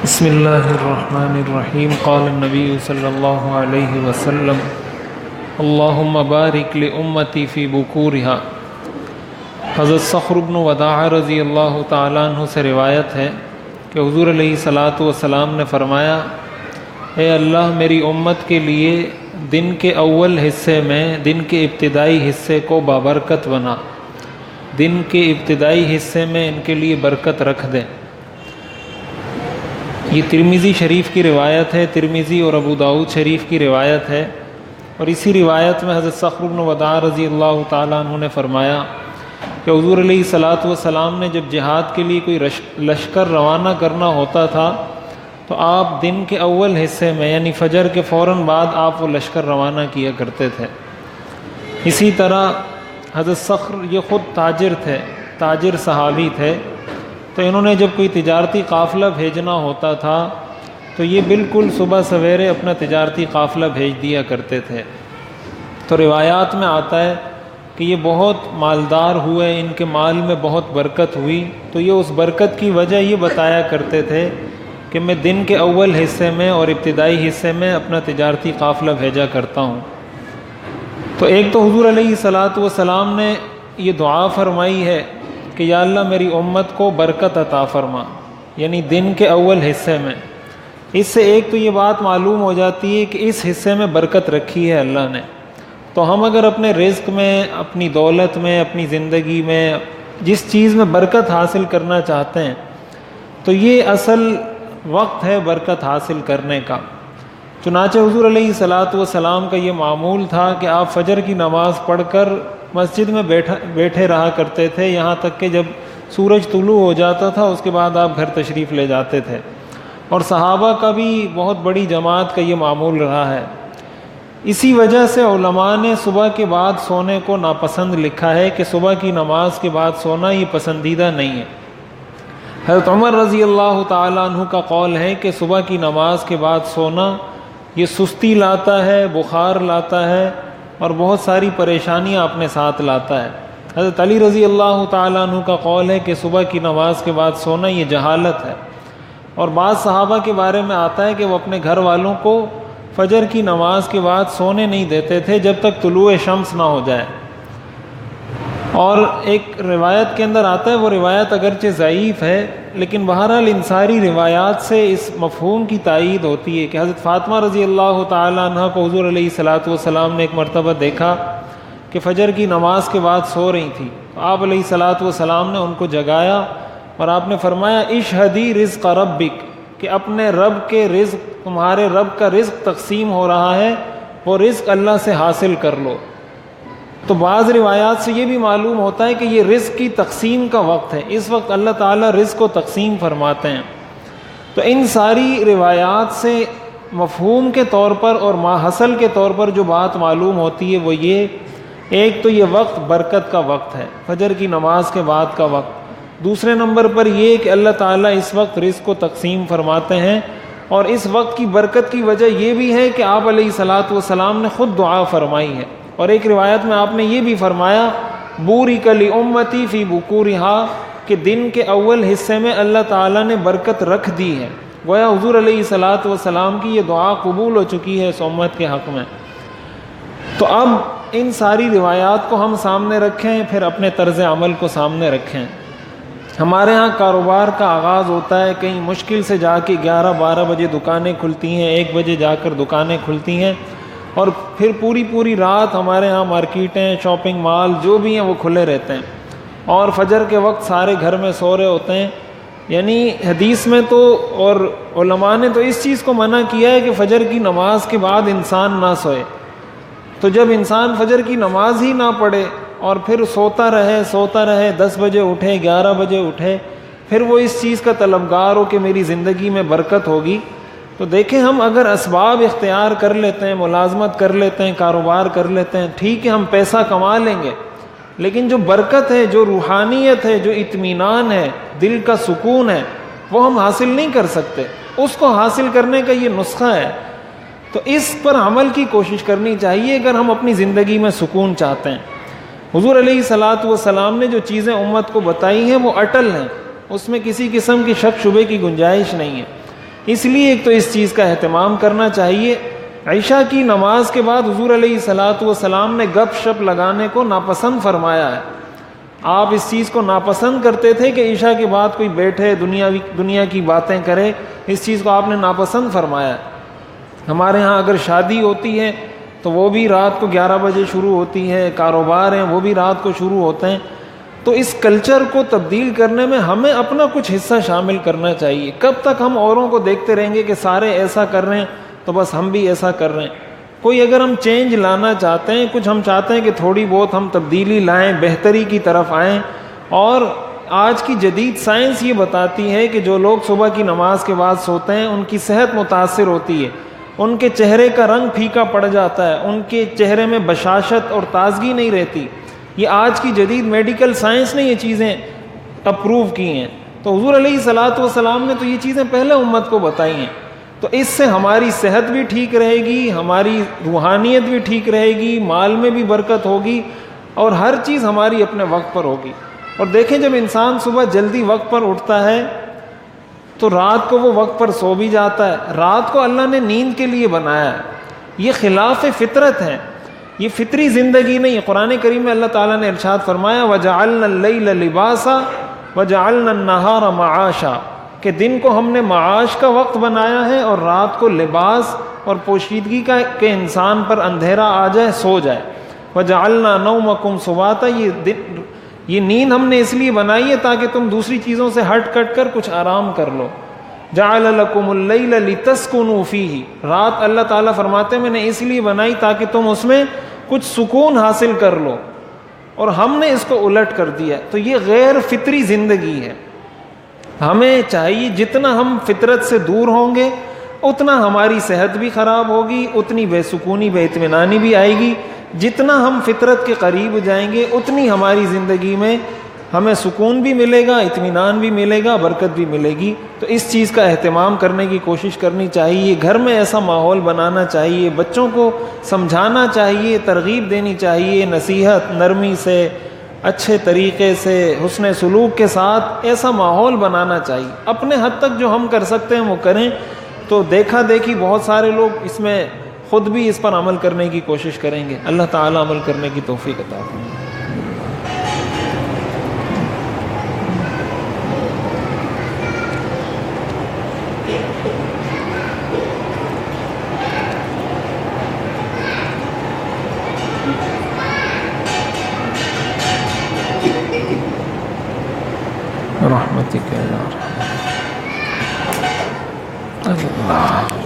بسم اللہ الرحمن الرحیم قال النبی صلی اللہ علیہ وسلم اللہم بارک لامتی فی بکورها۔ حضرت صخر بن وداع رضی اللہ تعالیٰ عنہ سے روایت ہے کہ حضور علیہ الصلاۃ والسلام نے فرمایا، اے اللہ میری امت کے لیے دن کے اول حصے میں دن کے ابتدائی حصے کو بابرکت بنا، دن کے ابتدائی حصے میں ان کے لیے برکت رکھ دیں۔ یہ ترمذی شریف کی روایت ہے، ترمذی اور ابو داؤد شریف کی روایت ہے، اور اسی روایت میں حضرت صخر بن وداع رضی اللہ تعالیٰ عنہ نے فرمایا کہ حضور علیہ الصلاۃ والسلام نے جب جہاد کے لیے کوئی لشکر روانہ کرنا ہوتا تھا تو آپ دن کے اول حصے میں یعنی فجر کے فوراً بعد آپ وہ لشکر روانہ کیا کرتے تھے۔ اسی طرح حضرت صخر یہ خود تاجر تھے، تاجر صحابی تھے، تو انہوں نے جب کوئی تجارتی قافلہ بھیجنا ہوتا تھا تو یہ بالکل صبح سویرے اپنا تجارتی قافلہ بھیج دیا کرتے تھے۔ تو روایات میں آتا ہے کہ یہ بہت مالدار ہوئے، ان کے مال میں بہت برکت ہوئی، تو یہ اس برکت کی وجہ یہ بتایا کرتے تھے کہ میں دن کے اول حصے میں اور ابتدائی حصے میں اپنا تجارتی قافلہ بھیجا کرتا ہوں۔ تو ایک تو حضور علیہ الصلاۃ والسلام نے یہ دعا فرمائی ہے کہ یا اللہ میری امت کو برکت عطا فرما، یعنی دن کے اول حصے میں۔ اس سے ایک تو یہ بات معلوم ہو جاتی ہے کہ اس حصے میں برکت رکھی ہے اللہ نے۔ تو ہم اگر اپنے رزق میں، اپنی دولت میں، اپنی زندگی میں جس چیز میں برکت حاصل کرنا چاہتے ہیں تو یہ اصل وقت ہے برکت حاصل کرنے کا۔ چنانچہ حضور علیہ الصلاۃ والسلام کا یہ معمول تھا کہ آپ فجر کی نماز پڑھ کر مسجد میں بیٹھے رہا کرتے تھے، یہاں تک کہ جب سورج طلوع ہو جاتا تھا اس کے بعد آپ گھر تشریف لے جاتے تھے، اور صحابہ کا بھی بہت بڑی جماعت کا یہ معمول رہا ہے۔ اسی وجہ سے علماء نے صبح کے بعد سونے کو ناپسند لکھا ہے کہ صبح کی نماز کے بعد سونا یہ پسندیدہ نہیں ہے۔ حضرت عمر رضی اللہ تعالیٰ عنہ کا قول ہے کہ صبح کی نماز کے بعد سونا یہ سستی لاتا ہے، بخار لاتا ہے، اور بہت ساری پریشانیاں اپنے ساتھ لاتا ہے۔ حضرت علی رضی اللہ تعالیٰ عنہ کا قول ہے کہ صبح کی نماز کے بعد سونا یہ جہالت ہے، اور بعض صحابہ کے بارے میں آتا ہے کہ وہ اپنے گھر والوں کو فجر کی نماز کے بعد سونے نہیں دیتے تھے جب تک طلوع شمس نہ ہو جائے۔ اور ایک روایت کے اندر آتا ہے، وہ روایت اگرچہ ضعیف ہے لیکن بہرحال ان ساری روایات سے اس مفہوم کی تائید ہوتی ہے کہ حضرت فاطمہ رضی اللہ تعالیٰ عنہ کو حضور علیہ الصلاۃ والسلام نے ایک مرتبہ دیکھا کہ فجر کی نماز کے بعد سو رہی تھی، آپ علیہ الصلاۃ والسلام نے ان کو جگایا اور آپ نے فرمایا اشہدی رزق ربک، کہ اپنے رب کے رزق، تمہارے رب کا رزق تقسیم ہو رہا ہے، وہ رزق اللہ سے حاصل کر لو۔ تو بعض روایات سے یہ بھی معلوم ہوتا ہے کہ یہ رزق کی تقسیم کا وقت ہے، اس وقت اللہ تعالیٰ رزق کو تقسیم فرماتے ہیں۔ تو ان ساری روایات سے مفہوم کے طور پر اور ماحصل کے طور پر جو بات معلوم ہوتی ہے وہ یہ، ایک تو یہ وقت برکت کا وقت ہے، فجر کی نماز کے بعد کا وقت۔ دوسرے نمبر پر یہ کہ اللہ تعالیٰ اس وقت رزق کو تقسیم فرماتے ہیں، اور اس وقت کی برکت کی وجہ یہ بھی ہے کہ آپ علیہ الصلاۃ والسلام نے خود دعا فرمائی ہے، اور ایک روایت میں آپ نے یہ بھی فرمایا بورک لامتی فی بکورہا، کہ دن کے اول حصے میں اللہ تعالیٰ نے برکت رکھ دی ہے۔ گویا حضور علیہ الصلاۃ والسلام کی یہ دعا قبول ہو چکی ہے اس امت کے حق میں۔ تو اب ان ساری روایات کو ہم سامنے رکھیں، پھر اپنے طرز عمل کو سامنے رکھیں۔ ہمارے ہاں کاروبار کا آغاز ہوتا ہے، کہیں مشکل سے جا کے 11-12 بجے دکانیں کھلتی ہیں، 1 بجے جا کر دکانیں کھلتی ہیں، اور پھر پوری رات ہمارے ہاں مارکیٹیں، شاپنگ مال جو بھی ہیں وہ کھلے رہتے ہیں، اور فجر کے وقت سارے گھر میں سو رہے ہوتے ہیں۔ یعنی حدیث میں تو اور علماء نے تو اس چیز کو منع کیا ہے کہ فجر کی نماز کے بعد انسان نہ سوئے۔ تو جب انسان فجر کی نماز ہی نہ پڑھے اور پھر سوتا رہے 10 بجے اٹھے، 11 بجے اٹھے، پھر وہ اس چیز کا طلبگار ہو کہ میری زندگی میں برکت ہوگی، تو دیکھیں ہم اگر اسباب اختیار کر لیتے ہیں، ملازمت کر لیتے ہیں، کاروبار کر لیتے ہیں، ٹھیک ہے ہم پیسہ کما لیں گے، لیکن جو برکت ہے، جو روحانیت ہے، جو اطمینان ہے، دل کا سکون ہے، وہ ہم حاصل نہیں کر سکتے۔ اس کو حاصل کرنے کا یہ نسخہ ہے، تو اس پر عمل کی کوشش کرنی چاہیے اگر ہم اپنی زندگی میں سکون چاہتے ہیں۔ حضور علیہ الصلاۃ والسلام نے جو چیزیں امت کو بتائی ہیں وہ اٹل ہیں، اس میں کسی قسم کی شک شبے کی گنجائش نہیں ہے۔ اس لیے ایک تو اس چیز کا اہتمام کرنا چاہیے. عشاء کی نماز کے بعد حضور علیہ الصلاۃ والسلام نے گپ شپ لگانے کو ناپسند فرمایا ہے. آپ اس چیز کو ناپسند کرتے تھے کہ عشاء کے بعد کوئی بیٹھے دنیا کی باتیں کرے. اس چیز کو آپ نے ناپسند فرمایا ہے. ہمارے ہاں اگر شادی ہوتی ہے تو وہ بھی رات کو 11 بجے شروع ہوتی ہے, کاروبار ہیں وہ بھی رات کو شروع ہوتے ہیں. تو اس کلچر کو تبدیل کرنے میں ہمیں اپنا کچھ حصہ شامل کرنا چاہیے. کب تک ہم اوروں کو دیکھتے رہیں گے کہ سارے ایسا کر رہے ہیں تو بس ہم بھی ایسا کر رہے ہیں. کوئی اگر ہم چینج لانا چاہتے ہیں, کچھ ہم چاہتے ہیں کہ تھوڑی بہت ہم تبدیلی لائیں, بہتری کی طرف آئیں. اور آج کی جدید سائنس یہ بتاتی ہے کہ جو لوگ صبح کی نماز کے بعد سوتے ہیں ان کی صحت متاثر ہوتی ہے, ان کے چہرے کا رنگ پھیکا پڑ جاتا ہے, ان کے چہرے میں بشاشت اور تازگی نہیں رہتی. یہ آج کی جدید میڈیکل سائنس نے یہ چیزیں اپروو کی ہیں. تو حضور علیہ الصلاۃ والسلام نے تو یہ چیزیں پہلے امت کو بتائی ہیں. تو اس سے ہماری صحت بھی ٹھیک رہے گی, ہماری روحانیت بھی ٹھیک رہے گی, مال میں بھی برکت ہوگی, اور ہر چیز ہماری اپنے وقت پر ہوگی. اور دیکھیں جب انسان صبح جلدی وقت پر اٹھتا ہے تو رات کو وہ وقت پر سو بھی جاتا ہے. رات کو اللہ نے نیند کے لیے بنایا ہے. یہ خلاف فطرت ہے, یہ فطری زندگی نہیں. قرآن کریم میں اللہ تعالیٰ نے ارشاد فرمایا وَجَعَلْنَا اللَّيْلَ لِبَاسًا وَجَعَلْنَا النَّهَارَ مَعَاشًا, کہ دن کو ہم نے معاش کا وقت بنایا ہے اور رات کو لباس اور پوشیدگی کا, کہ انسان پر اندھیرا آ جائے سو جائے. وَجَعَلْنَا نَوْمَكُمْ سُبَاتًا, یہ نیند ہم نے اس لیے بنائی ہے تاکہ تم دوسری چیزوں سے ہٹ کٹ کر کچھ آرام کر لو. جَعَلَ لَكُمُ اللَّيْلَ لِتَسْكُنُوا فِيهِ, رات اللہ تعالیٰ فرماتے ہیں میں نے اس لیے بنائی تاکہ تم اس میں کچھ سکون حاصل کر لو, اور ہم نے اس کو الٹ کر دیا. تو یہ غیر فطری زندگی ہے. ہمیں چاہیے جتنا ہم فطرت سے دور ہوں گے اتنا ہماری صحت بھی خراب ہوگی, اتنی بے سکونی بے اطمینانی بھی آئے گی. جتنا ہم فطرت کے قریب جائیں گے اتنی ہماری زندگی میں ہمیں سکون بھی ملے گا, اطمینان بھی ملے گا, برکت بھی ملے گی. تو اس چیز کا اہتمام کرنے کی کوشش کرنی چاہیے. گھر میں ایسا ماحول بنانا چاہیے, بچوں کو سمجھانا چاہیے, ترغیب دینی چاہیے, نصیحت نرمی سے, اچھے طریقے سے, حسن سلوک کے ساتھ ایسا ماحول بنانا چاہیے. اپنے حد تک جو ہم کر سکتے ہیں وہ کریں. تو دیکھا دیکھی بہت سارے لوگ اس میں خود بھی اس پر عمل کرنے کی کوشش کریں گے. اللہ تعالیٰ عمل کرنے کی توفیق عطا فرمائے. رحمتک یا رحمت اللہ.